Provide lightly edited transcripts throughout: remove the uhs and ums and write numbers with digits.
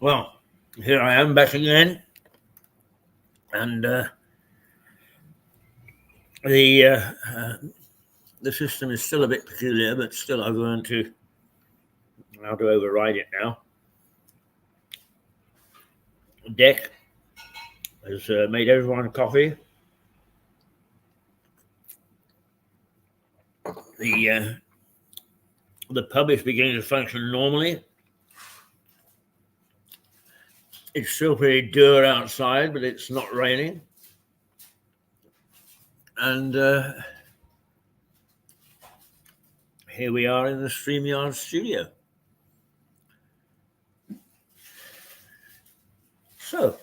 Well, here I am back again, and the system is still a bit peculiar, but still I've learned how to override it now. Dick has made everyone coffee. The pub is beginning to function normally. It's still pretty dour outside, but it's not raining. And here we are in the StreamYard studio. So,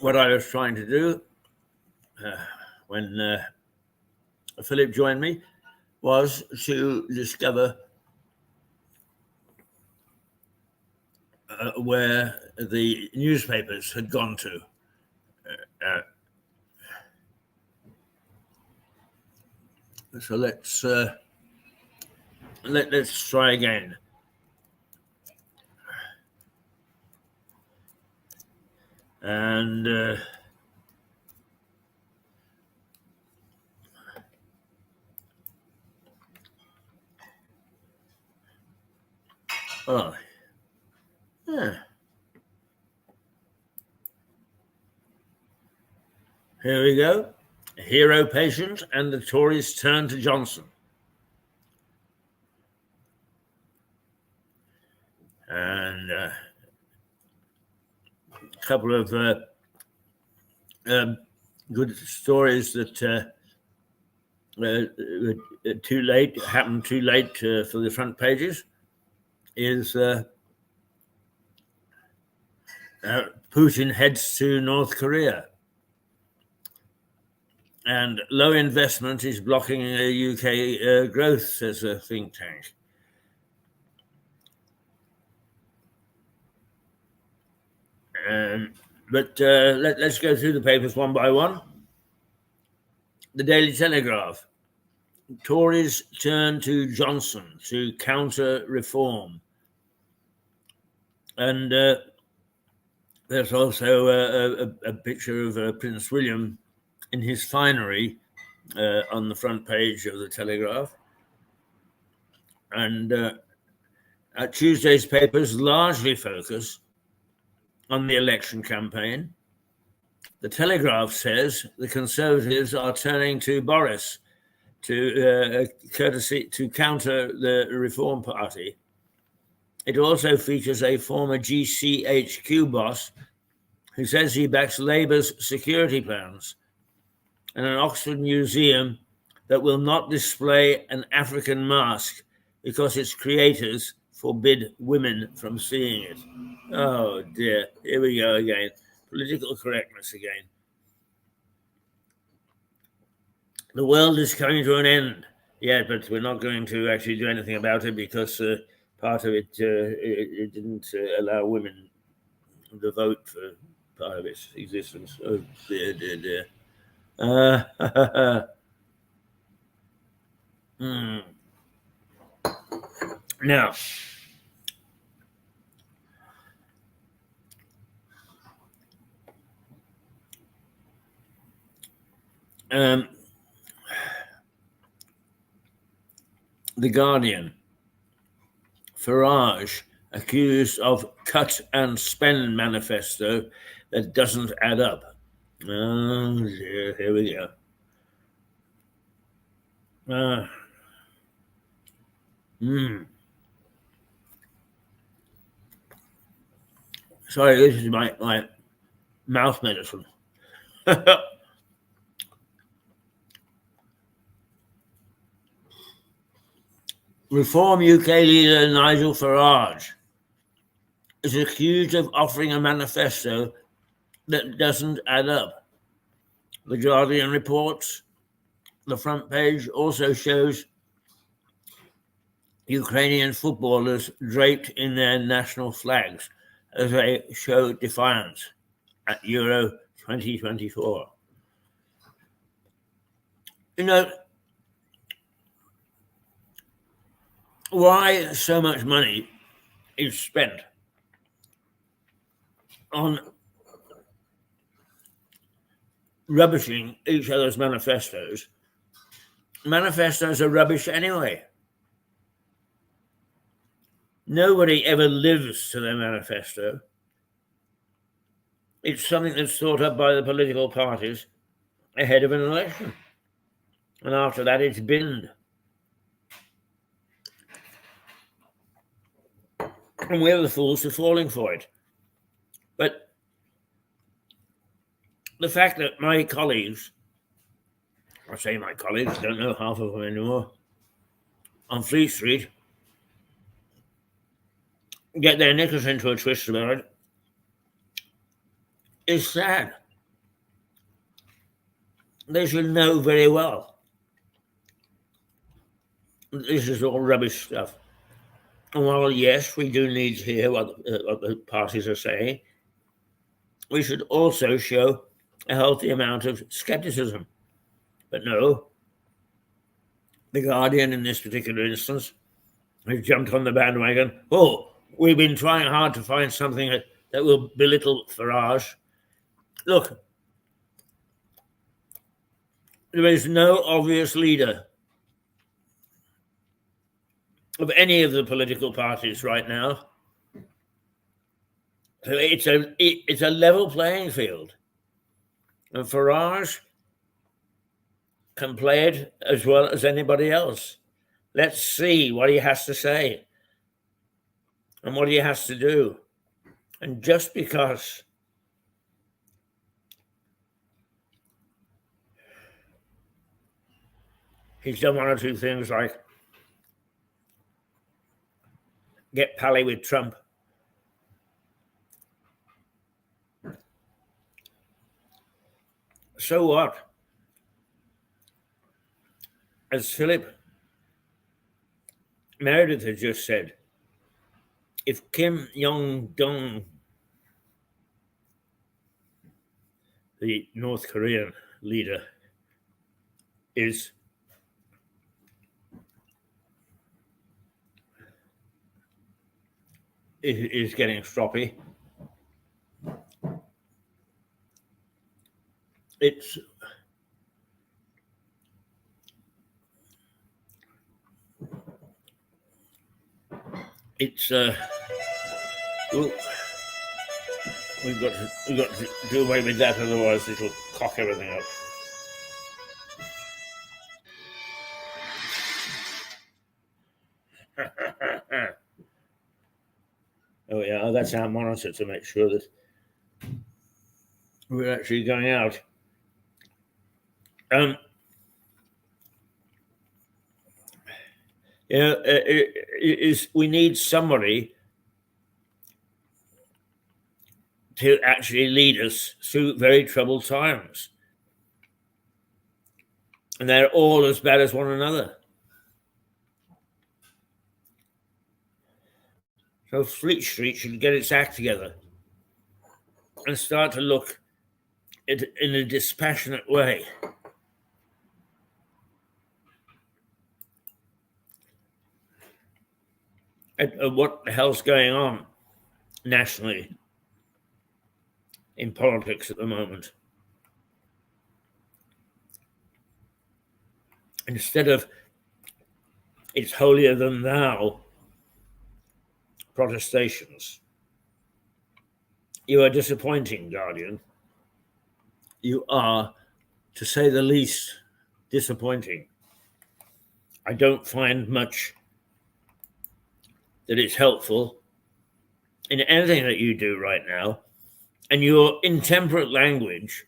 what I was trying to do when Philip joined me was to discover where the newspapers had gone to. So let's try again. And oh, yeah. Here we go. Hero patient and the Tories turn to Johnson. And a couple of good stories that happened too late for the front pages is Putin heads to North Korea. And low investment is blocking UK growth, says a think tank. But let's go through the papers one by one. The Daily Telegraph. Tories turn to Johnson to counter reform. And there's also a picture of Prince William in his finery on the front page of the Telegraph. And Tuesday's papers largely focus on the election campaign. The Telegraph says the Conservatives are turning to Boris to counter the Reform Party. It also features a former GCHQ boss who says he backs Labour's security plans, and an Oxford museum that will not display an African mask because its creators forbid women from seeing it. Oh dear, here we go again. Political correctness again. The world is coming to an end. Yeah, but we're not going to actually do anything about it because part of it didn't allow women to vote for part of its existence. Oh dear, dear, dear. Now, The Guardian. Farage accused of cut and spend manifesto that doesn't add up. Oh dear, here we go. Sorry, this is my mouth medicine. Reform UK leader Nigel Farage is accused of offering a manifesto that doesn't add up. The Guardian reports the front page also shows Ukrainian footballers draped in their national flags as they show defiance at Euro 2024. You know, why so much money is spent on rubbishing each other's manifestos? Manifestos are rubbish anyway. Nobody ever lives to their manifesto. It's something that's thought up by the political parties ahead of an election. And after that, it's binned. And we're the fools for falling for it. But the fact that my colleagues, I say my colleagues, I don't know half of them anymore, on Fleet Street, get their knickers into a twist about it, is sad. They should know very well this is all rubbish stuff. And while, yes, we do need to hear what the parties are saying, we should also show a healthy amount of skepticism. But no, the Guardian in this particular instance has jumped on the bandwagon. Oh, we've been trying hard to find something that will belittle Farage. Look, there is no obvious leader of any of the political parties right now. So it's a level playing field. And Farage can play it as well as anybody else. Let's see what he has to say and what he has to do. And just because he's done one or two things like get pally with Trump, so what? As Philip Meredith had just said, if Kim Jong-un, the North Korean leader, is getting stroppy, it's we've got to do away with that, otherwise it'll cock everything up. Oh yeah, that's our monitor to make sure that we're actually going out. We need somebody to actually lead us through very troubled times. And they're all as bad as one another. So Fleet Street should get its act together and start to look at it in a dispassionate way. At what the hell's going on nationally in politics at the moment. Instead of it's holier than thou protestations, you are disappointing, Guardian. You are, to say the least, disappointing. I don't find much that is helpful in anything that you do right now. And your intemperate language,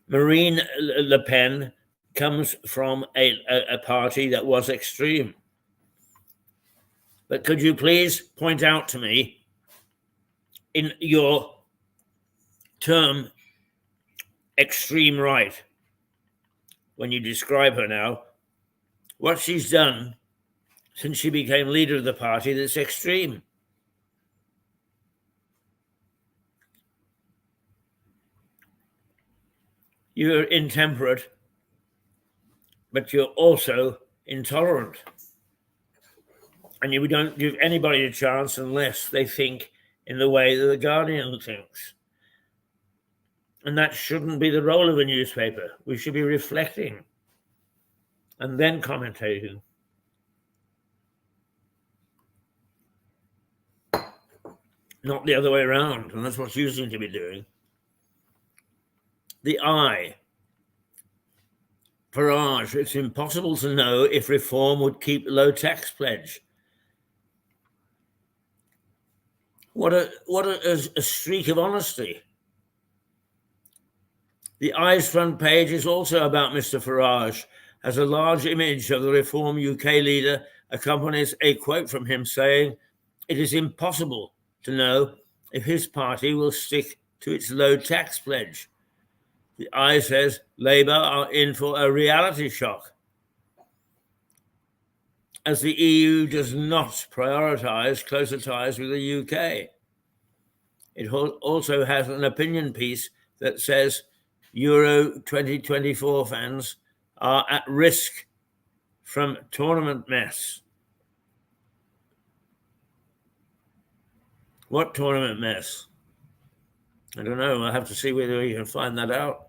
Marine Le Pen comes from a party that was extreme. But could you please point out to me, in your term extreme right, when you describe her now, what she's done since she became leader of the party that's extreme? You're intemperate, but you're also intolerant. And you don't give anybody a chance unless they think in the way that the Guardian thinks. And that shouldn't be the role of a newspaper. We should be reflecting and then commentating. Not the other way around. And that's what you seem to be doing. The I. Farage, it's impossible to know if reform would keep low tax pledge. What a streak of honesty. The I's front page is also about Mr. Farage, as a large image of the Reform UK leader accompanies a quote from him saying, "It is impossible to know if his party will stick to its low tax pledge." The I says Labour are in for a reality shock, as the EU does not prioritise closer ties with the UK. It also has an opinion piece that says Euro 2024 fans are at risk from tournament mess. What tournament mess? I don't know. I'll have to see whether we can find that out.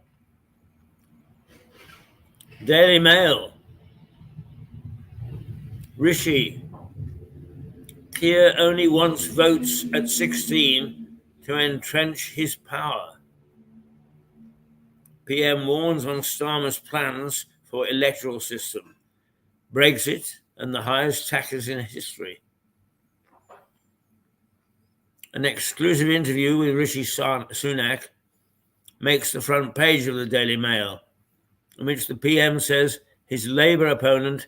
Daily Mail. Rishi. Keir only wants votes at 16 to entrench his power. PM warns on Starmer's plans for electoral system. Brexit and the highest taxes in history. An exclusive interview with Rishi Sunak makes the front page of the Daily Mail, in which the PM says his Labour opponent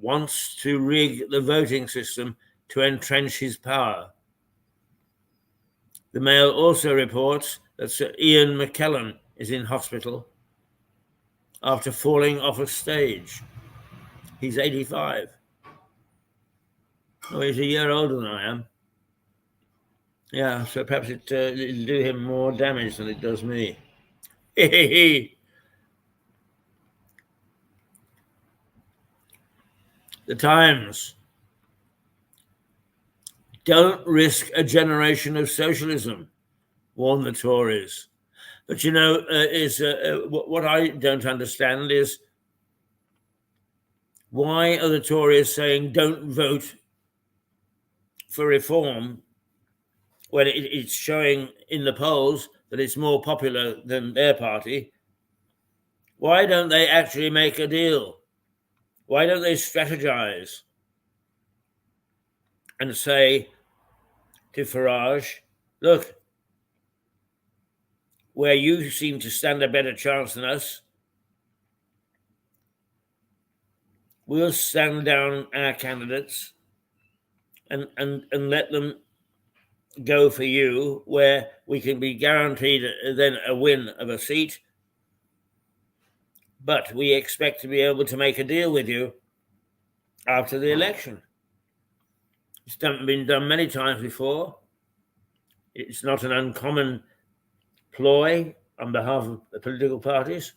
wants to rig the voting system to entrench his power. The Mail also reports that Sir Ian McKellen is in hospital after falling off a stage. He's 85. Oh, he's a year older than I am. Yeah, so perhaps it'll do him more damage than it does me. The Times. Don't risk a generation of socialism, warn the Tories. But you know, what I don't understand is, why are the Tories saying don't vote for reform when it's showing in the polls that it's more popular than their party? Why don't they actually make a deal? Why don't they strategize and say to Farage, look, where you seem to stand a better chance than us, we'll stand down our candidates and let them go for you, where we can be guaranteed then a win of a seat. But we expect to be able to make a deal with you after the election. It's been done many times before. It's not an uncommon ploy on behalf of the political parties.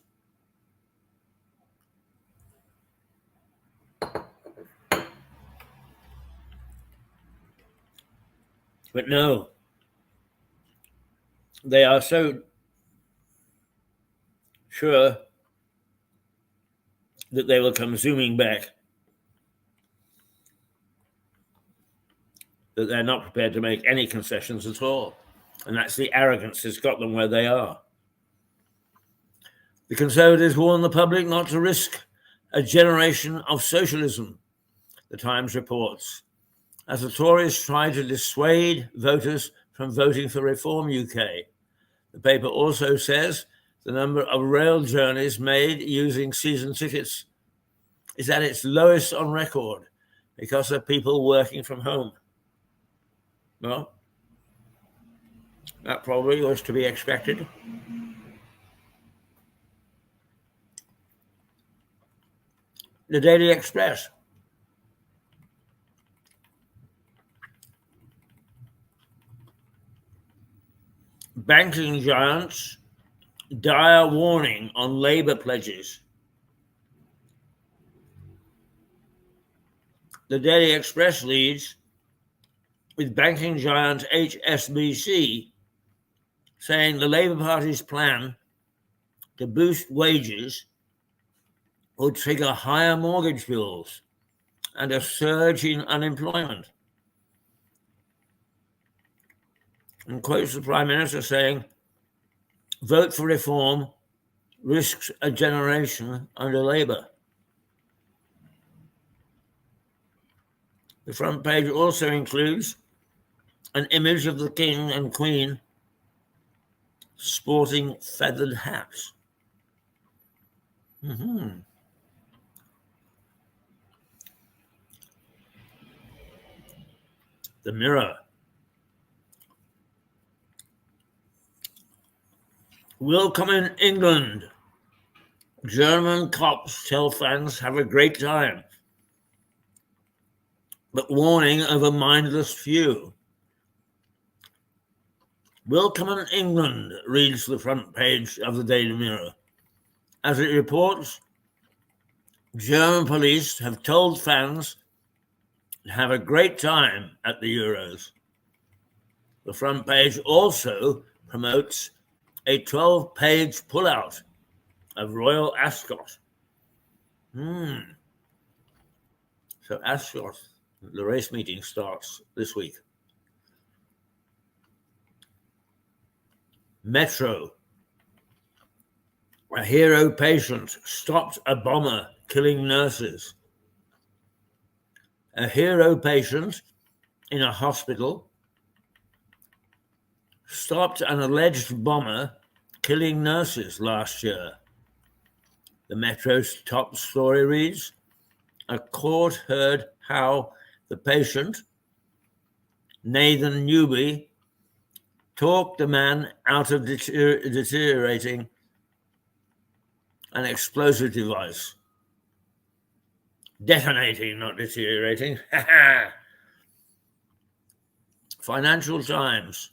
But no, they are so sure that they will come zooming back that they're not prepared to make any concessions at all. And that's the arrogance that's got them where they are. The Conservatives warn the public not to risk a generation of socialism, the Times reports, as the Tories try to dissuade voters from voting for Reform UK. The paper also says the number of rail journeys made using season tickets is at its lowest on record. because of people working from home. Well, that probably was to be expected. The Daily Express. Banking giants, dire warning on Labour pledges. The Daily Express leads with banking giant HSBC saying the Labour Party's plan to boost wages would trigger higher mortgage bills and a surge in unemployment. And quotes the Prime Minister saying, vote for reform risks a generation under Labour. The front page also includes an image of the King and Queen sporting feathered hats. The Mirror. Welcome in England. German cops tell fans have a great time, but warning of a mindless few. Welcome in England, reads the front page of the Daily Mirror. As it reports, German police have told fans to have a great time at the Euros. The front page also promotes a 12-page pullout of Royal Ascot. So Ascot, the race meeting starts this week. Metro. A hero patient stopped a bomber killing nurses. A hero patient in a hospital stopped an alleged bomber killing nurses last year. The Metro's top story reads, a court heard how the patient, Nathan Newby, talked the man out of deteriorating an explosive device. Detonating, not deteriorating. Financial Times.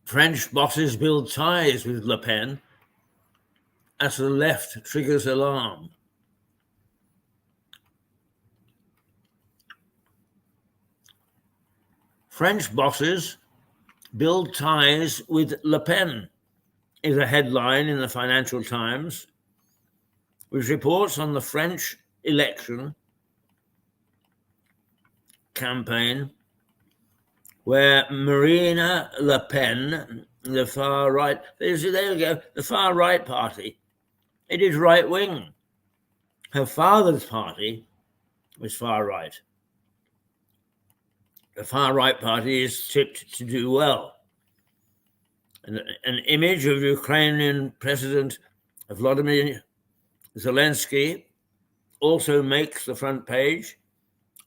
French bosses build ties with Le Pen as the left triggers alarm. French bosses build ties with Le Pen is a headline in the Financial Times, which reports on the French election campaign where Marine Le Pen, the far right, there we go, the far right party, it is right wing. Her father's party was far right. The far right party is tipped to do well. An image of Ukrainian President Volodymyr Zelensky also makes the front page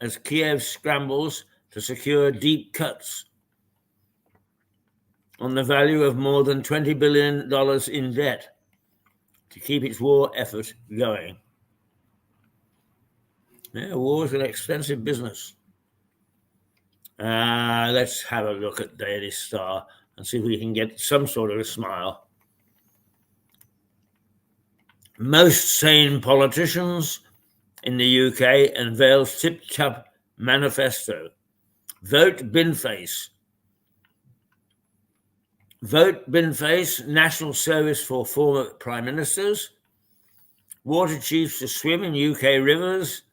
as Kiev scrambles to secure deep cuts on the value of more than $20 billion in debt to keep its war effort going. Yeah, war is an expensive business. Let's have a look at Daily Star and see if we can get some sort of a smile. Most sane politicians in the UK unveils tip-top manifesto. Vote Binface. Vote Binface, national service for former prime ministers. Water chiefs to swim in UK rivers.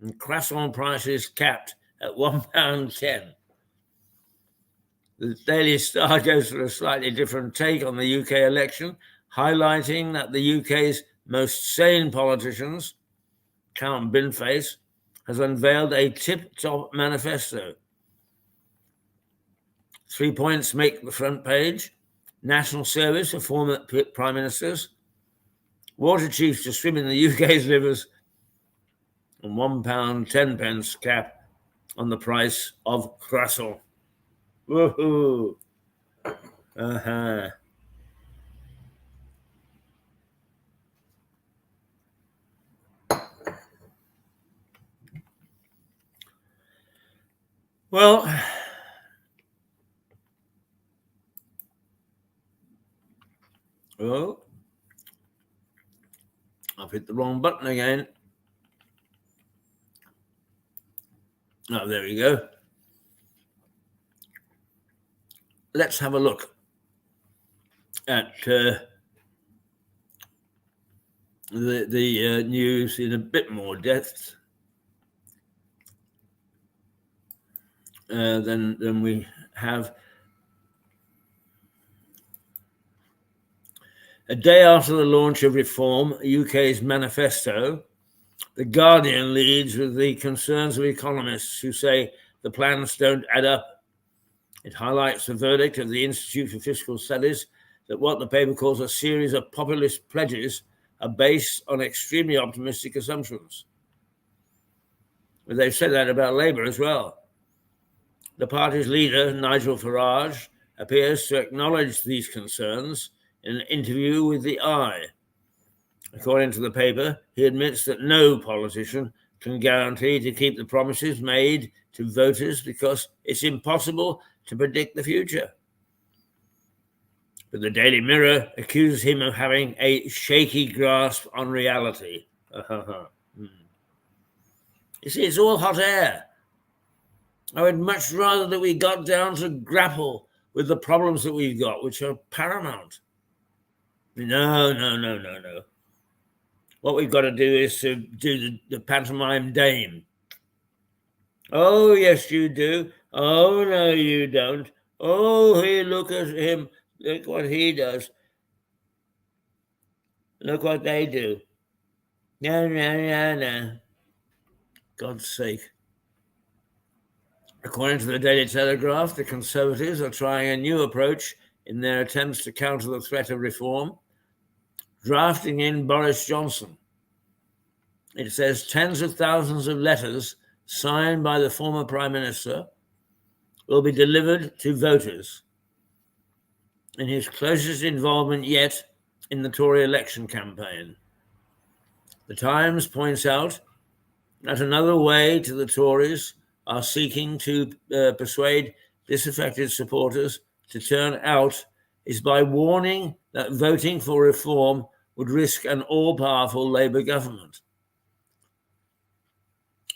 And croissant prices capped at £1.10. The Daily Star goes for a slightly different take on the UK election, highlighting that the UK's most sane politicians, Count Binface, has unveiled a tip-top manifesto. 3 points make the front page. National service for former prime ministers. Water chiefs to swim in the UK's rivers. and £1.10 cap on the price of croissant. Woohoo! Uh-huh. Well, I've hit the wrong button again. Oh, there we go. Let's have a look at the news in a bit more depth than we have. A day after the launch of Reform, UK's manifesto, The Guardian leads with the concerns of economists who say the plans don't add up. It highlights the verdict of the Institute for Fiscal Studies that what the paper calls a series of populist pledges are based on extremely optimistic assumptions. But they've said that about Labour as well. The party's leader, Nigel Farage, appears to acknowledge these concerns in an interview with The Eye. According to the paper, he admits that no politician can guarantee to keep the promises made to voters because it's impossible to predict the future. But the Daily Mirror accuses him of having a shaky grasp on reality. You see, it's all hot air. I would much rather that we got down to grapple with the problems that we've got, which are paramount. No. What we've got to do is to do the pantomime dame. Oh, yes, you do. Oh, no, you don't. Oh, hey, look at him. Look what he does. Look what they do. No. God's sake. According to the Daily Telegraph, the Conservatives are trying a new approach in their attempts to counter the threat of reform, drafting in Boris Johnson. It says tens of thousands of letters signed by the former Prime Minister will be delivered to voters in his closest involvement yet in the Tory election campaign. The Times points out that another way to the Tories are seeking to persuade disaffected supporters to turn out is by warning that voting for reform would risk an all-powerful Labour government.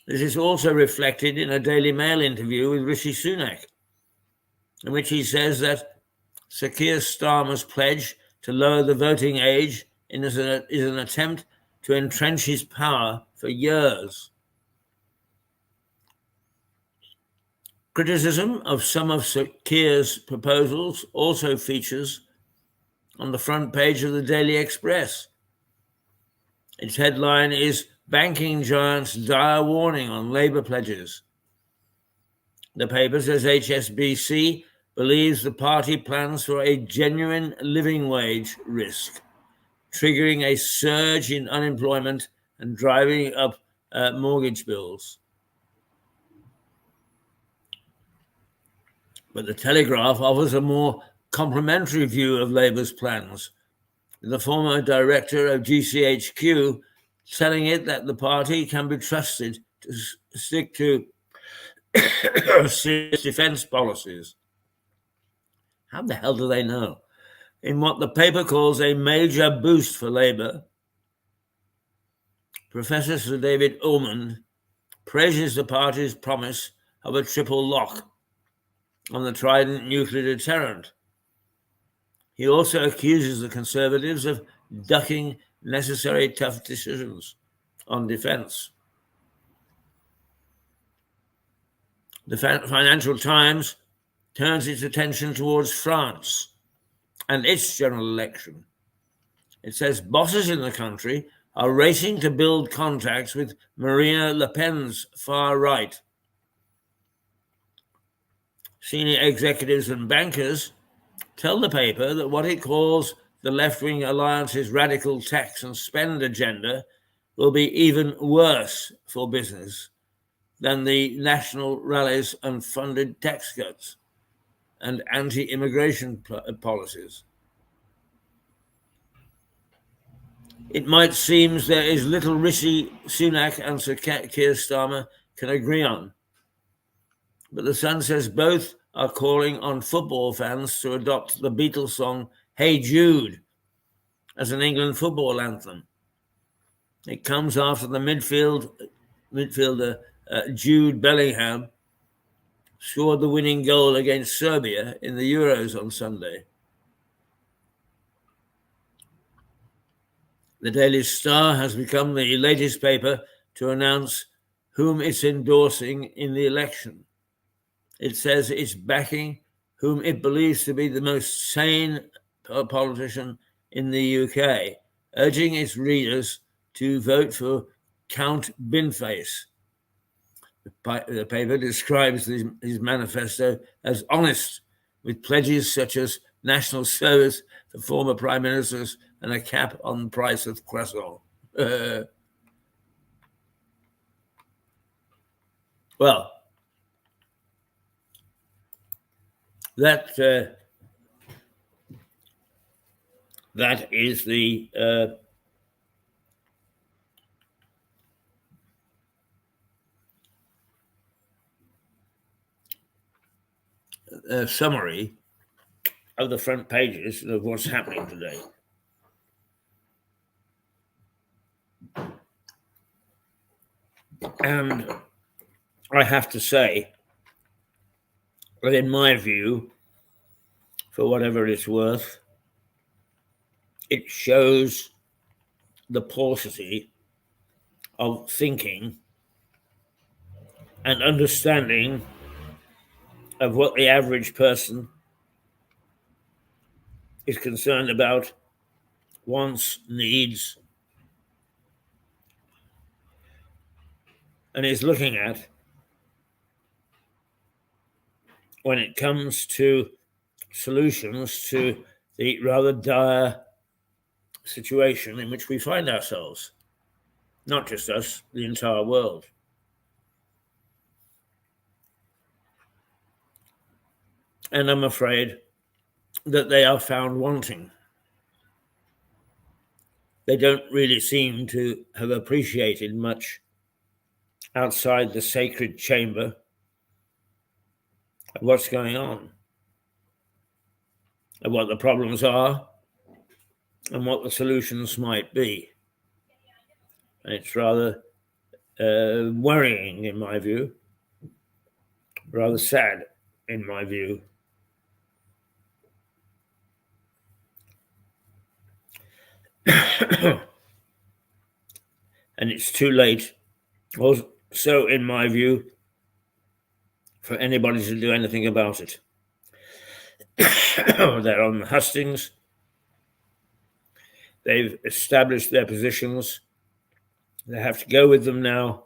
This is also reflected in a Daily Mail interview with Rishi Sunak, in which he says that Sir Keir Starmer's pledge to lower the voting age is an attempt to entrench his power for years. Criticism of some of Sir Keir's proposals also features on the front page of the Daily Express. Its headline is Banking Giants' Dire Warning on Labour Pledges. The paper says HSBC believes the party plans for a genuine living wage risk, triggering a surge in unemployment and driving up mortgage bills. But the Telegraph offers a more complimentary view of Labour's plans, the former director of GCHQ telling it that the party can be trusted to stick to serious defence policies. How the hell do they know? In what the paper calls a major boost for Labour, Professor Sir David Ormond praises the party's promise of a triple lock on the Trident nuclear deterrent. He also accuses the Conservatives of ducking necessary tough decisions on defence. The Financial Times turns its attention towards France and its general election. It says bosses in the country are racing to build contacts with Marine Le Pen's far right. Senior executives and bankers tell the paper that what it calls the left-wing alliance's radical tax and spend agenda will be even worse for business than the national rallies and funded tax cuts and anti-immigration policies. It might seem there is little Rishi Sunak and Sir Keir Starmer can agree on, but the Sun says both are calling on football fans to adopt the Beatles song "Hey Jude" as an England football anthem. It comes after the midfielder Jude Bellingham scored the winning goal against Serbia in the Euros on Sunday. The Daily Star has become the latest paper to announce whom it's endorsing in the election. It says it's backing whom it believes to be the most sane politician in the UK, urging its readers to vote for Count Binface. The paper describes his manifesto as honest, with pledges such as national service for former prime ministers and a cap on the price of croissant. Well, that is the summary of the front pages of what's happening today. And I have to say that in my view, for whatever it's worth, it shows the paucity of thinking and understanding of what the average person is concerned about, wants, needs, and is looking at when it comes to solutions to the rather dire situation in which we find ourselves. Not just us, the entire world. And I'm afraid that they are found wanting. They don't really seem to have appreciated much outside the sacred chamber of what's going on, of what the problems are, and what the solutions might be. And it's rather worrying, in my view, rather sad, in my view. And it's too late, also, in my view, for anybody to do anything about it. They're on the hustings. They've established their positions. They have to go with them now.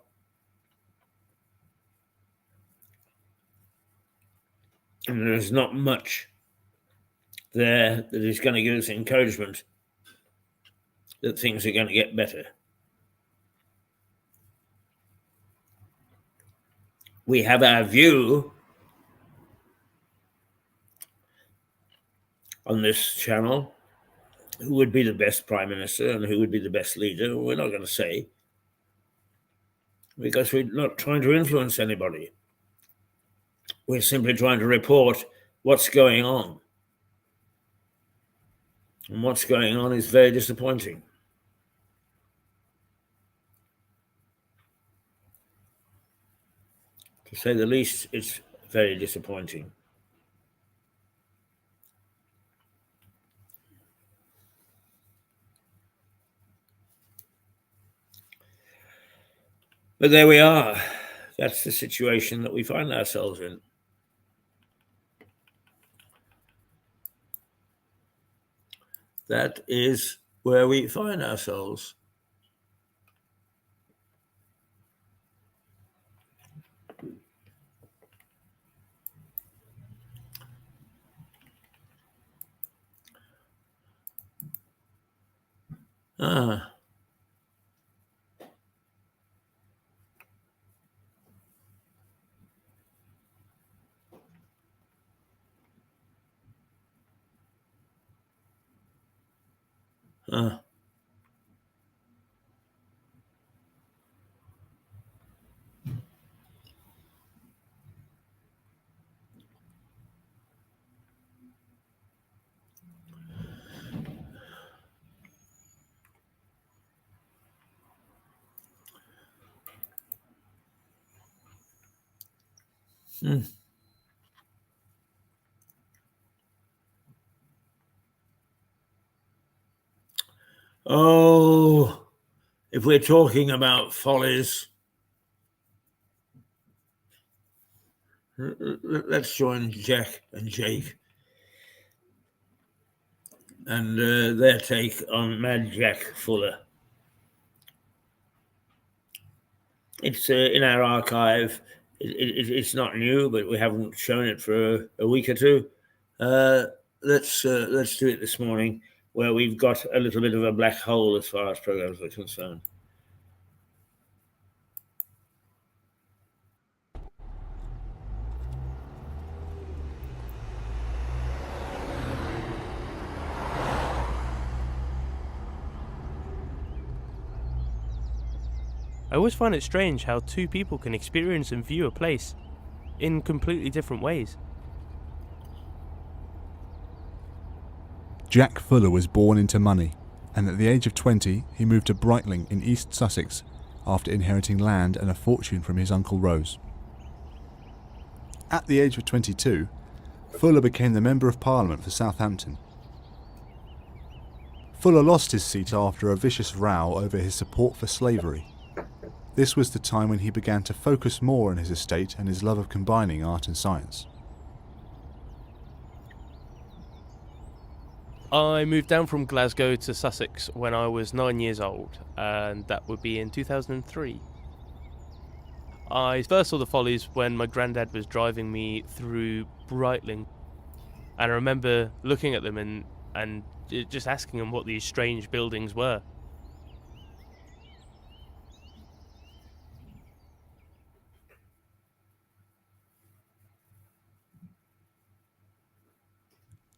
And there's not much there that is going to give us encouragement that things are going to get better. We have our view on this channel, who would be the best prime minister and who would be the best leader. We're not going to say, because we're not trying to influence anybody. We're simply trying to report what's going on. And what's going on is very disappointing. To say the least, it's very disappointing. But there we are. That's the situation that we find ourselves in. That is where we find ourselves. Uh, hmm. Oh, if we're talking about follies, let's join Jack and Jake and their take on Mad Jack Fuller. It's in our archive. It's not new, but we haven't shown it for a week or two. Let's do it this morning, where we've got a little bit of a black hole as far as programs are concerned. I always find it strange how two people can experience and view a place in completely different ways. Jack Fuller was born into money, and at the age of 20 he moved to Brightling in East Sussex after inheriting land and a fortune from his uncle Rose. At the age of 22, Fuller became the Member of Parliament for Southampton. Fuller lost his seat after a vicious row over his support for slavery. This was the time when he began to focus more on his estate and his love of combining art and science. I moved down from Glasgow to Sussex when I was 9 years old, and that would be in 2003. I first saw the Follies when my granddad was driving me through Brightling, and I remember looking at them and just asking him what these strange buildings were.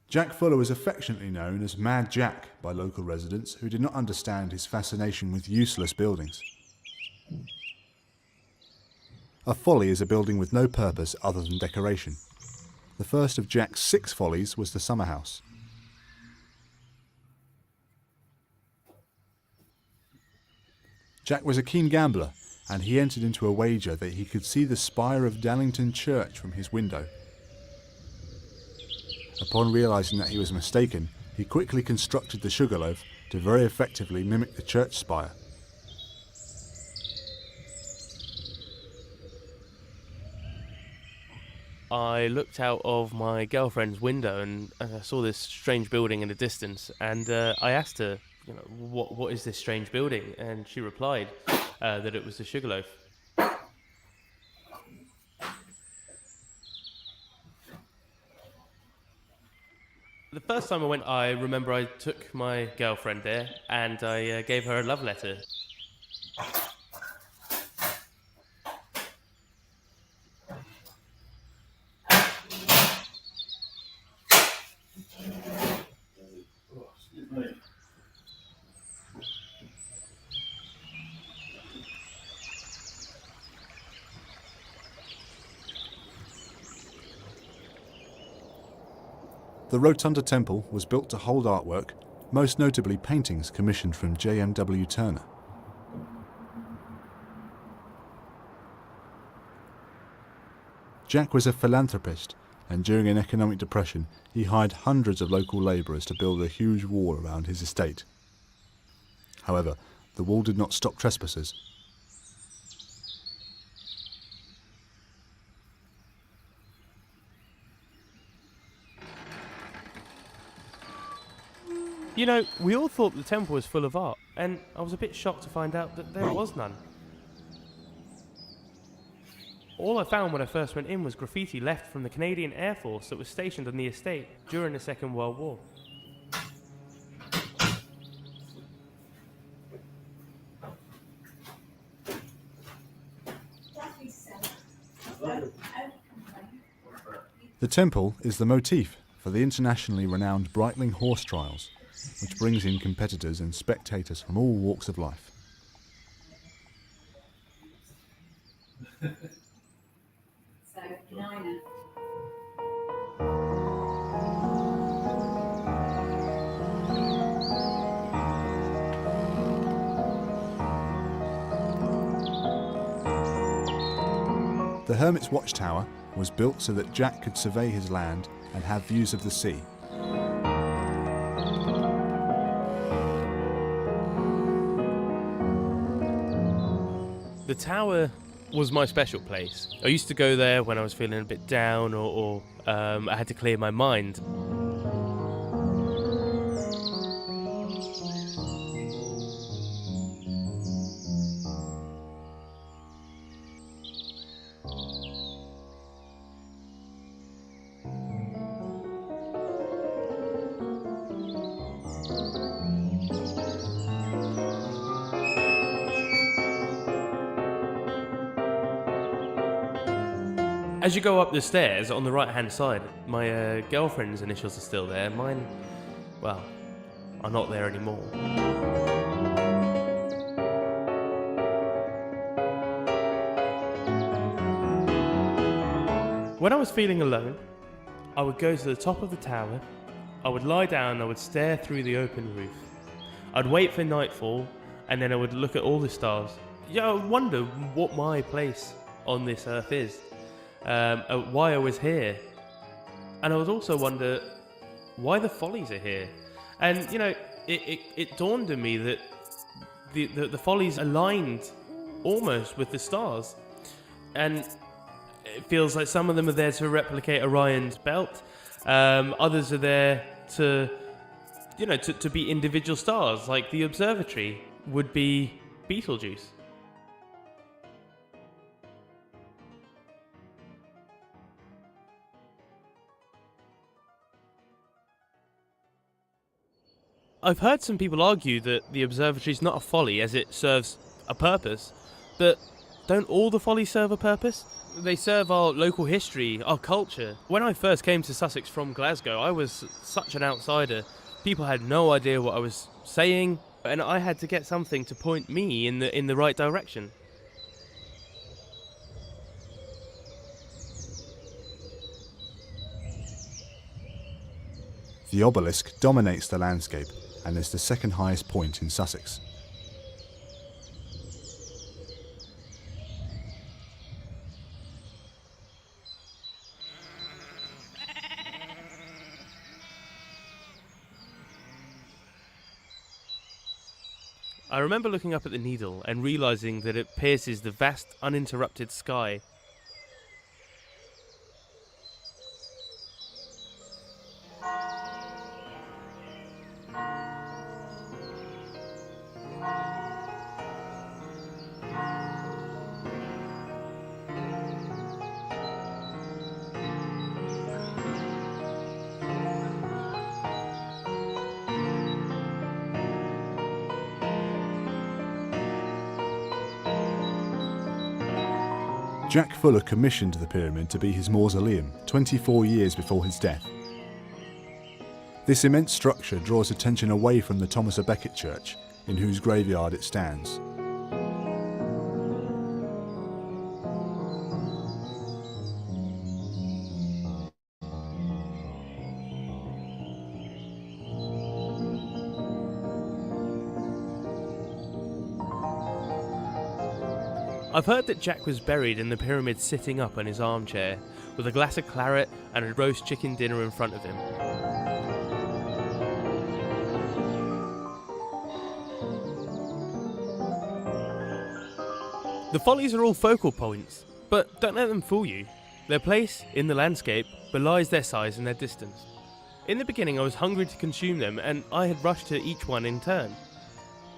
Jack Fuller was affectionately known as Mad Jack by local residents who did not understand his fascination with useless buildings. A folly is a building with no purpose other than decoration. The first of Jack's 6 follies was the summer house. Jack was a keen gambler, and he entered into a wager that he could see the spire of Dallington Church from his window. Upon realising that he was mistaken, he quickly constructed the sugarloaf to very effectively mimic the church spire. I looked out of my girlfriend's window and I saw this strange building in the distance, and I asked her, what is this strange building? And she replied that it was the Sugarloaf. The first time I went, I remember I took my girlfriend there and I gave her a love letter. The Rotunda Temple was built to hold artwork, most notably paintings commissioned from J.M.W. Turner. Jack was a philanthropist, and during an economic depression he hired hundreds of local labourers to build a huge wall around his estate. However, the wall did not stop trespassers. We all thought the temple was full of art, and I was a bit shocked to find out that there was none. All I found when I first went in was graffiti left from the Canadian Air Force that was stationed on the estate during the Second World War. The temple is the motif for the internationally renowned Brightling horse trials, which brings in competitors and spectators from all walks of life. So, Nina. The Hermit's Watchtower was built so that Jack could survey his land and have views of the sea. The tower was my special place. I used to go there when I was feeling a bit down or I had to clear my mind. As you go up the stairs, on the right-hand side, my girlfriend's initials are still there. Mine, well, are not there anymore. When I was feeling alone, I would go to the top of the tower, I would lie down, I would stare through the open roof. I'd wait for nightfall, and then I would look at all the stars. Yeah, I would wonder what my place on this earth is. Why I was here, and I would also wonder why the Follies are here. And you know, it dawned on me that the Follies aligned almost with the stars, and it feels like some of them are there to replicate Orion's belt, others are there to, you know, to be individual stars, like the observatory would be Betelgeuse. I've heard some people argue that the observatory is not a folly as it serves a purpose, but don't all the follies serve a purpose? They serve our local history, our culture. When I first came to Sussex from Glasgow, I was such an outsider. People had no idea what I was saying, and I had to get something to point me in the right direction. The obelisk dominates the landscape and is the second highest point in Sussex. I remember looking up at the needle and realising that it pierces the vast, uninterrupted sky. Jack Fuller commissioned the pyramid to be his mausoleum 24 years before his death. This immense structure draws attention away from the Thomas à Becket church, in whose graveyard it stands. I've heard that Jack was buried in the pyramid sitting up in his armchair, with a glass of claret and a roast chicken dinner in front of him. The follies are all focal points, but don't let them fool you. Their place in the landscape belies their size and their distance. In the beginning I was hungry to consume them, and I had rushed to each one in turn.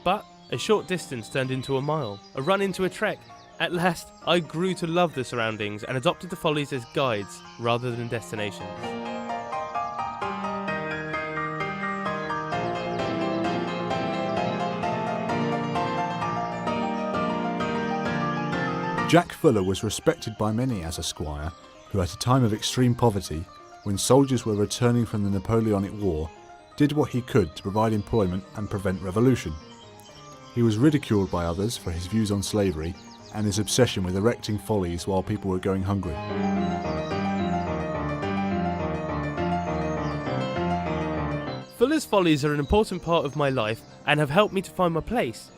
But a short distance turned into a mile, a run into a trek. At last, I grew to love the surroundings and adopted the follies as guides rather than destinations. Jack Fuller was respected by many as a squire who, at a time of extreme poverty, when soldiers were returning from the Napoleonic War, did what he could to provide employment and prevent revolution. He was ridiculed by others for his views on slavery and his obsession with erecting follies while people were going hungry. Fuller's follies are an important part of my life and have helped me to find my place.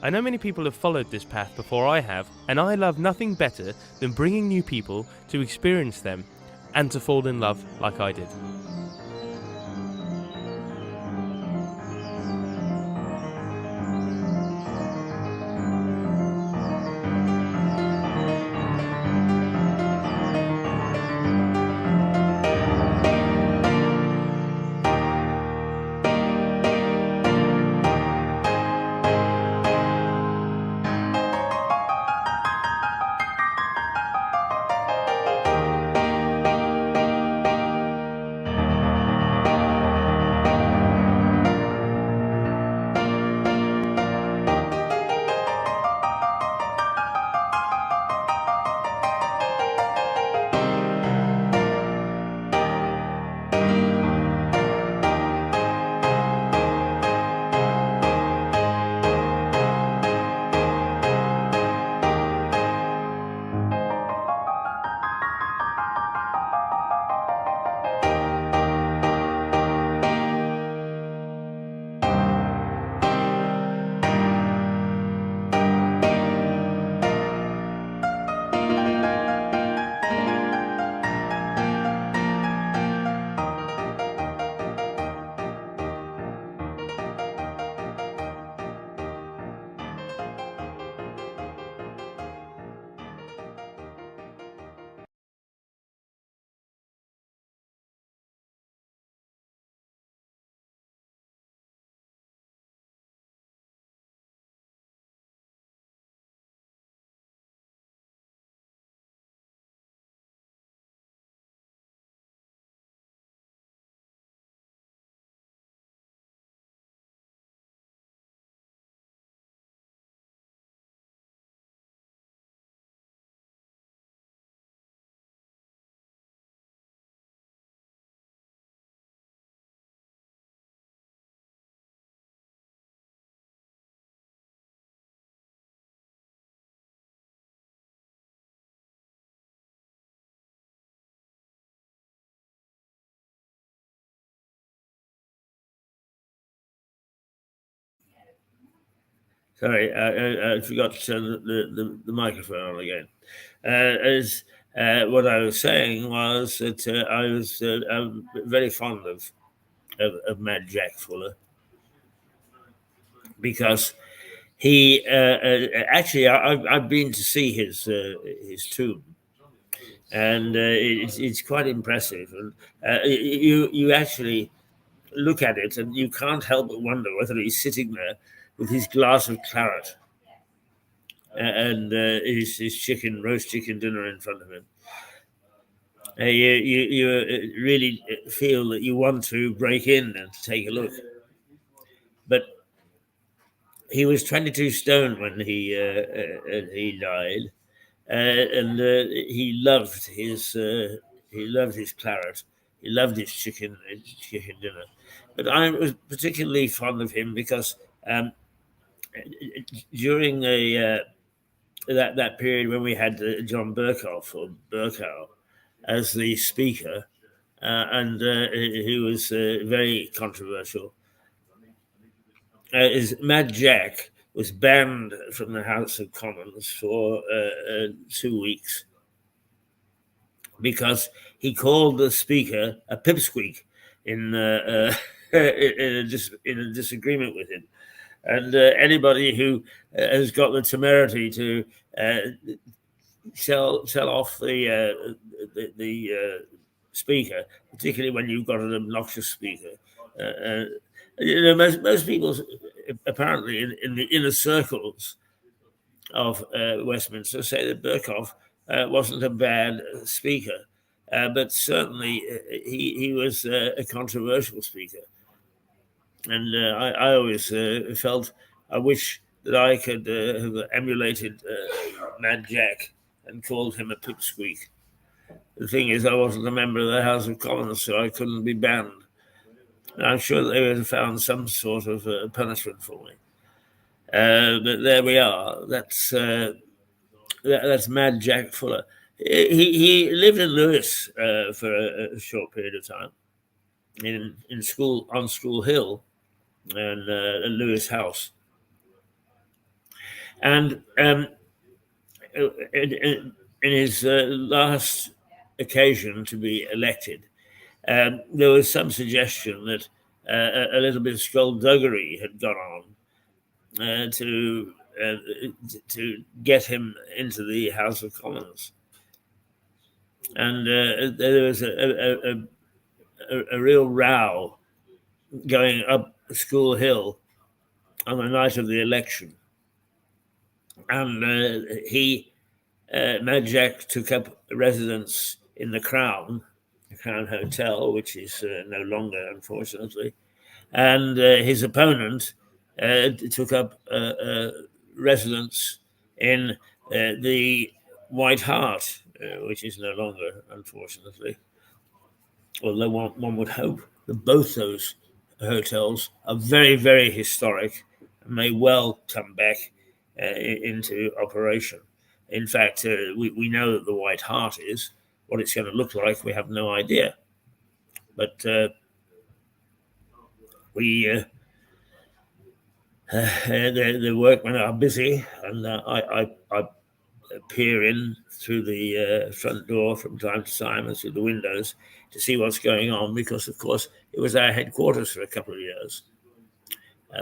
I know many people have followed this path before I have, and I love nothing better than bringing new people to experience them and to fall in love like I did. Sorry, I forgot to turn the microphone on again. As what I was saying was that I'm very fond of Mad Jack Fuller, because he actually I've been to see his tomb, and it's quite impressive. And you actually look at it, and you can't help but wonder whether he's sitting there with his glass of claret and his roast chicken dinner in front of him. You really feel that you want to break in and take a look. But he was 22 stone when he died, and he loved his claret. He loved his chicken dinner. But I was particularly fond of him because during that period when we had John Burkow as the speaker, and he was very controversial. Mad Jack was banned from the House of Commons for 2 weeks because he called the speaker a pipsqueak in a disagreement with him. And anybody who has got the temerity to tell off the speaker, particularly when you've got an obnoxious speaker. Most people, apparently, in the inner circles of Westminster, say that Burkow wasn't a bad speaker, but certainly he was a controversial speaker. And I always felt I wish that I could have emulated Mad Jack and called him a pipsqueak. The thing is, I wasn't a member of the House of Commons, so I couldn't be banned. I'm sure they would have found some sort of punishment for me. But there we are. That's Mad Jack Fuller. He lived in Lewis for a short period of time, in school on School Hill, and Lewis House, and in his last occasion to be elected, there was some suggestion that a little bit of skullduggery had gone on to get him into the House of Commons, and there was a real row going up School Hill on the night of the election, and Mad Jack took up residence in the Crown Hotel, which is no longer, unfortunately, and his opponent took up residence in the White Hart, which is no longer, unfortunately. Although one would hope that both those hotels are very, very historic and may well come back into operation. In fact, we know that the White Hart is. What it's going to look like, we have no idea. But the workmen are busy, and I peer in through the front door from time to time and through the windows to see what's going on, because, of course, it was our headquarters for a couple of years.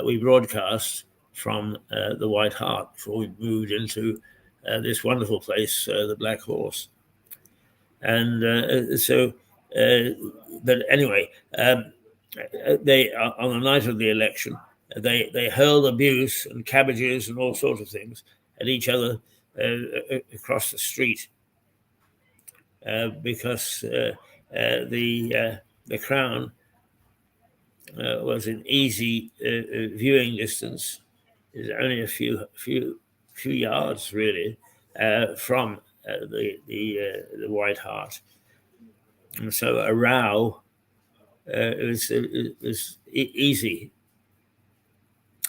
We broadcast from the White Hart before we moved into this wonderful place, the Black Horse. And but anyway, they on the night of the election, they hurled abuse and cabbages and all sorts of things at each other across the street, because the Crown was in easy viewing distance. It's only a few yards really from the White Hart, and so a row was easy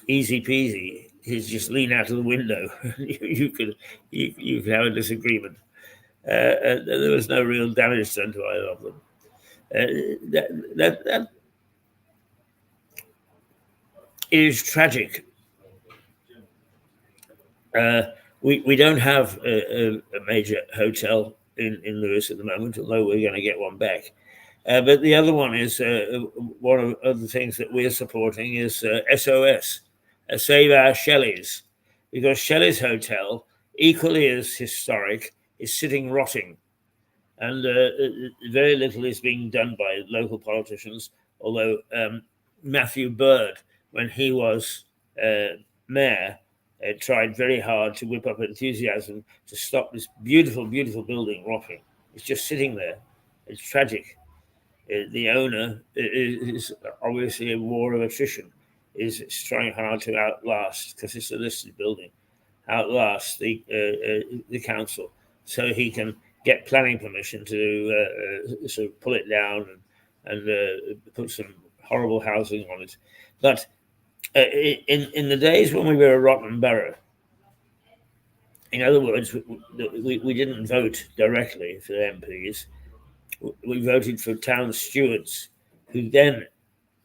peasy. He's just lean out of the window. you could have a disagreement. There was no real damage done to either of them. That is tragic. We don't have a major hotel in Lewis at the moment, although we're going to get one back. But the other one is one of the things that we're supporting is SOS, Save Our Shelleys, because Shelley's Hotel, equally as historic, is sitting rotting. And very little is being done by local politicians, although Matthew Bird, when he was mayor, tried very hard to whip up enthusiasm to stop this beautiful, beautiful building rotting. It's just sitting there. It's tragic. The owner is obviously a war of attrition, is trying hard to outlast, because it's a listed building, outlast the council, so he can get planning permission to sort of pull it down and put some horrible housing on it. But in the days when we were a rotten borough, in other words, we didn't vote directly for MPs. We voted for town stewards, who then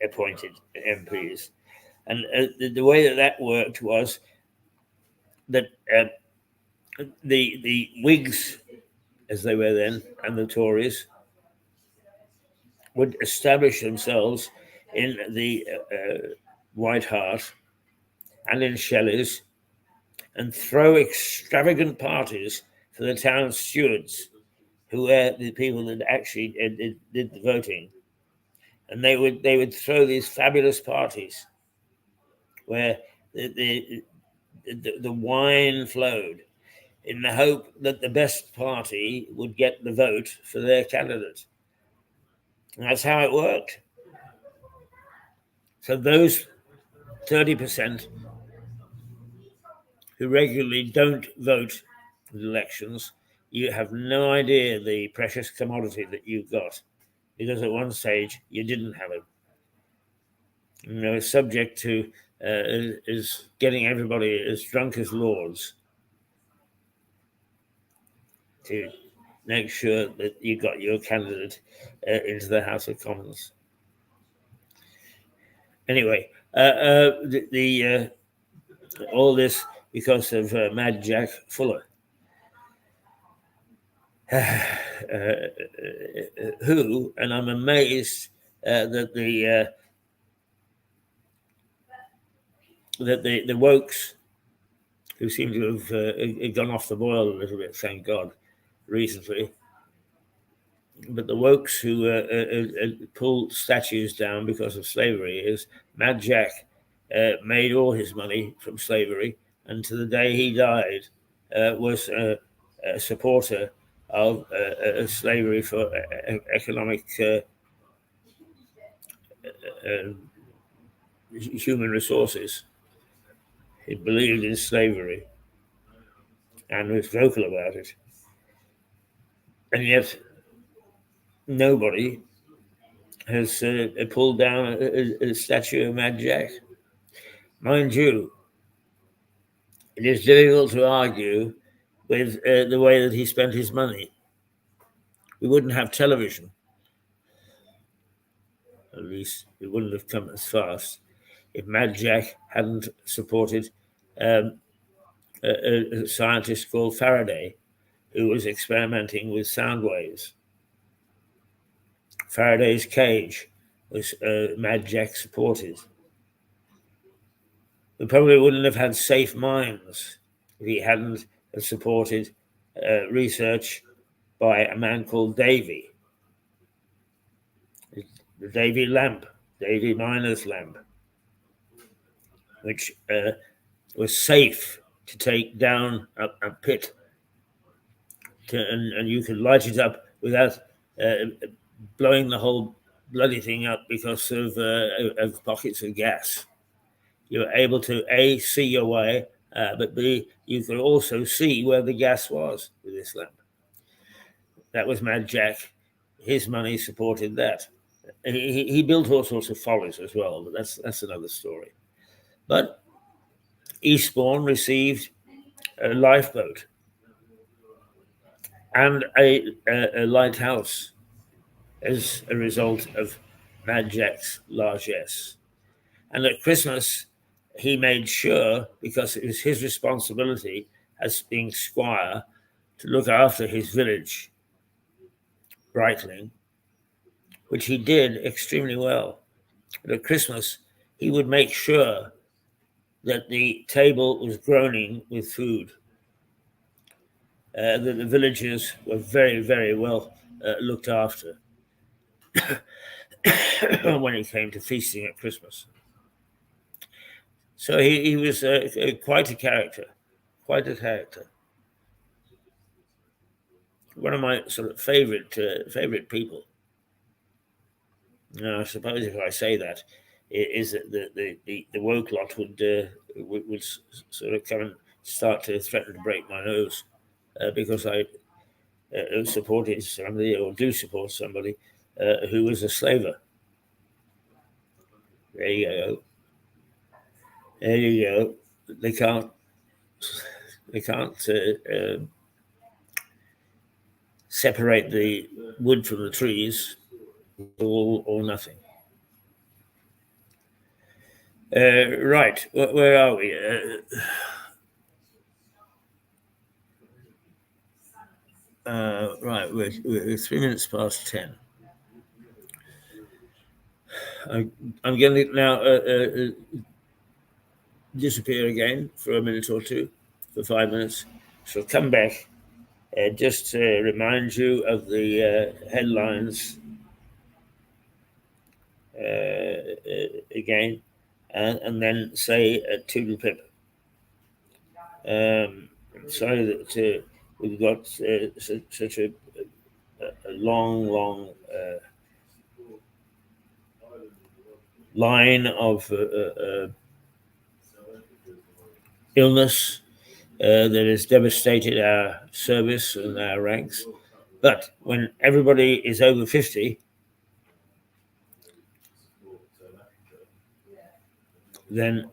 appointed MPs. And the way that worked was that the Whigs, as they were then, and the Tories, would establish themselves in the White Hart and in Shelley's and throw extravagant parties for the town stewards, who were the people that actually did the voting. And they would throw these fabulous parties where the wine flowed, in the hope that the best party would get the vote for their candidate. And that's how it worked. So those 30% who regularly don't vote in elections, you have no idea the precious commodity that you've got, because at one stage you didn't have it. subject to is getting everybody as drunk as lords to make sure that you got your candidate into the House of Commons. Anyway, all this because of Mad Jack Fuller, who, and I'm amazed that the wokes, who seem to have gone off the boil a little bit, thank God, recently. But the wokes who pull statues down because of slavery is Mad Jack made all his money from slavery, and to the day he died was a supporter of slavery for economic human resources. He believed in slavery and was vocal about it. And yet nobody has pulled down a statue of Mad Jack. Mind you, it is difficult to argue with the way that he spent his money. We wouldn't have television. At least we wouldn't have come as fast if Mad Jack hadn't supported a scientist called Faraday, who was experimenting with sound waves. Faraday's cage was Mad Jack supported. We probably wouldn't have had safe mines if he hadn't supported research by a man called Davy, the Davy lamp, Davy miner's lamp, which was safe to take down a pit, and you could light it up without blowing the whole bloody thing up because of pockets of gas. You were able to A, see your way, but B, you could also see where the gas was with this lamp. That was Mad Jack. His money supported that. He built all sorts of follies as well, but that's another story. But Eastbourne received a lifeboat and a lighthouse as a result of Mad Jack's largesse. And at Christmas, he made sure, because it was his responsibility as being squire, to look after his village, Brightling, which he did extremely well. But at Christmas, he would make sure that the table was groaning with food, that the villagers were very, very well looked after when it came to feasting at Christmas. So he was quite a character, quite a character. One of my sort of favorite people. Now, I suppose if I say that, is that the woke lot would sort of come and start to threaten to break my nose because I supported somebody, or do support somebody who was a slaver. There you go. There you go. They can't separate the wood from the trees, all or nothing. Right, where are we? Right, we're 3 minutes past 10. I'm going to now disappear again for a minute or two, for 5 minutes. So come back just to remind you of the headlines again, and then say toodle pip. Sorry that we've got such a long line of illness that has devastated our service and our ranks. But when everybody is over 50, than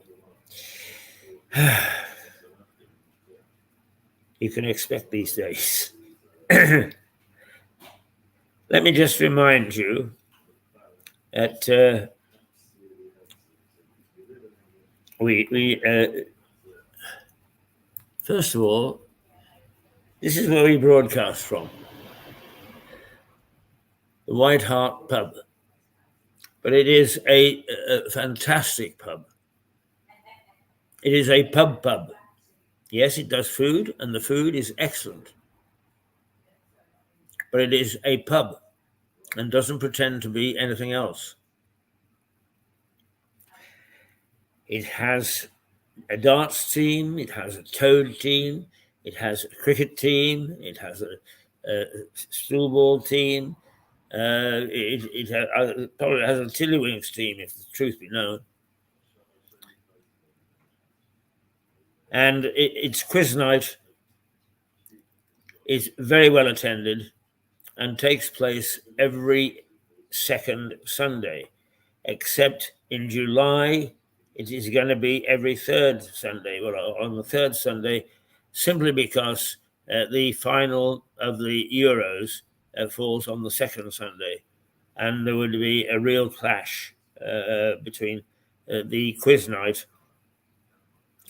you can expect these days. Let me just remind you that we first of all, this is where we broadcast from, the White Hart pub. But it is a fantastic pub. It is a pub. Yes, it does food, and the food is excellent. But it is a pub and doesn't pretend to be anything else. It has a darts team, it has a toad team, it has a cricket team, it has a stool ball team, it probably has a tiddlywinks team, if the truth be known. And its quiz night is very well attended and takes place every second Sunday, except in July, it is going to be every third Sunday, well, on the third Sunday, simply because the final of the Euros falls on the second Sunday, and there would be a real clash between the quiz night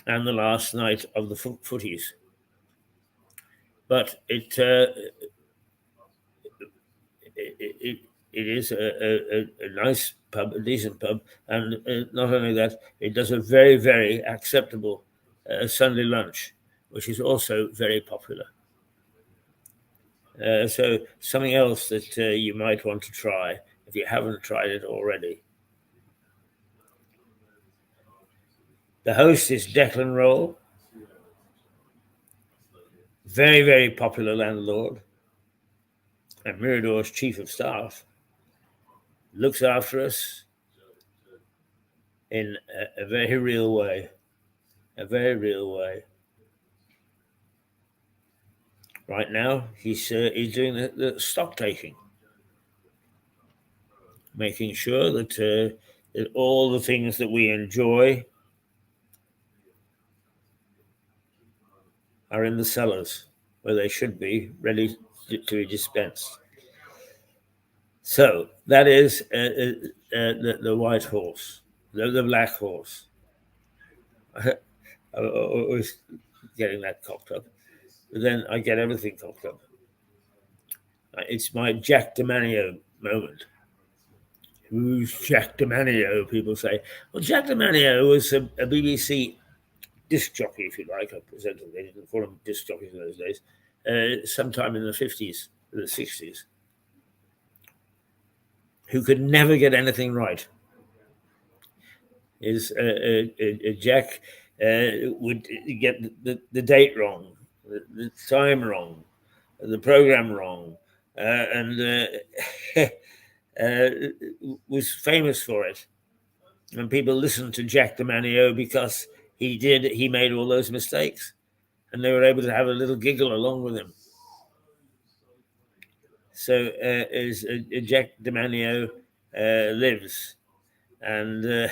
and the last night of the footies. But it is a nice pub, a decent pub, and not only that, it does a very, very acceptable Sunday lunch, which is also very popular. So something else that you might want to try if you haven't tried it already. The host is Declan Roll, very, very popular landlord, and Mirador's chief of staff. Looks after us in a very real way, Right now, he's doing the stock taking, making sure that all the things that we enjoy are in the cellars where they should be, ready to be dispensed. So that is the white horse, the black horse. I was getting that cocked up, but then I get everything cocked up. It's my Jack DeManio moment. Who's Jack DeManio? People say. Well, Jack DeManio was a BBC disc jockey, if you like. I presented. They didn't call him disc jockeys in those days. Sometime in the 50s, the 60s, who could never get anything right. Jack would get the date wrong, the time wrong, the program wrong, and was famous for it. And people listened to Jack DeManio because he made all those mistakes, and they were able to have a little giggle along with him. So Jack DeManio lives, and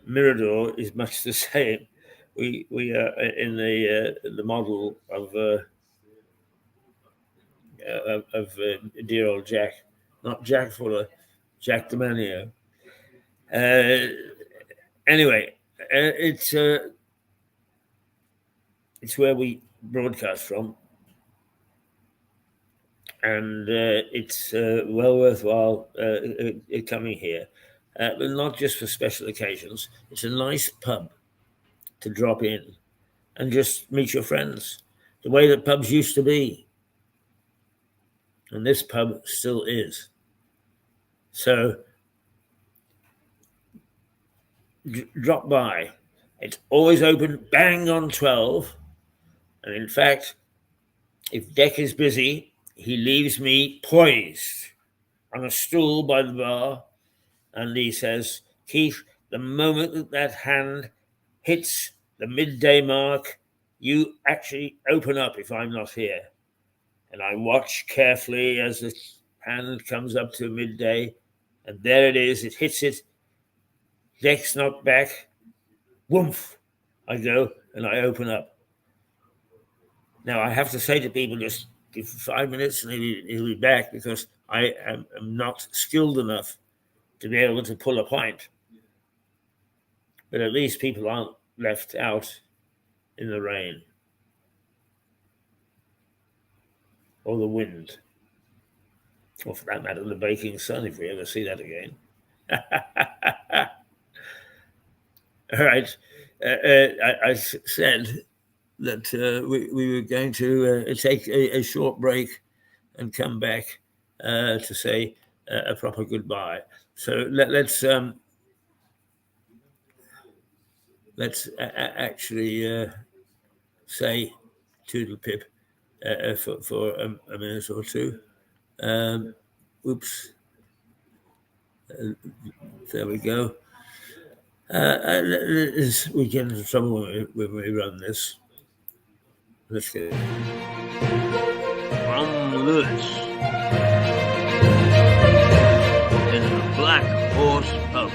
Mirador is much the same. We are in the model of dear old Jack, not Jack Fuller, Jack DeManio. Anyway, it's where we broadcast from, and it's well worthwhile coming here, but not just for special occasions. It's a nice pub to drop in and just meet your friends, the way that pubs used to be. And this pub still is. So drop by. It's always open bang on 12. And in fact, if Deck is busy, he leaves me poised on a stool by the bar. And he says, Keith, the moment that hand hits the midday mark, you actually open up if I'm not here. And I watch carefully as the hand comes up to midday, and there it is, it hits it, Deck's knocked back. Woomph! I go and I open up. Now I have to say to people, just give 5 minutes and he'll be back, because I am not skilled enough to be able to pull a pint. But at least people aren't left out in the rain or the wind, or for that matter, the baking sun, if we ever see that again. All right. I said that we were going to take a short break and come back to say a proper goodbye. So let's actually say toodle pip for a minute or two. Oops. There we go. We get into trouble when we run this. Let's get it. From Lewis in the Black Horse Pub.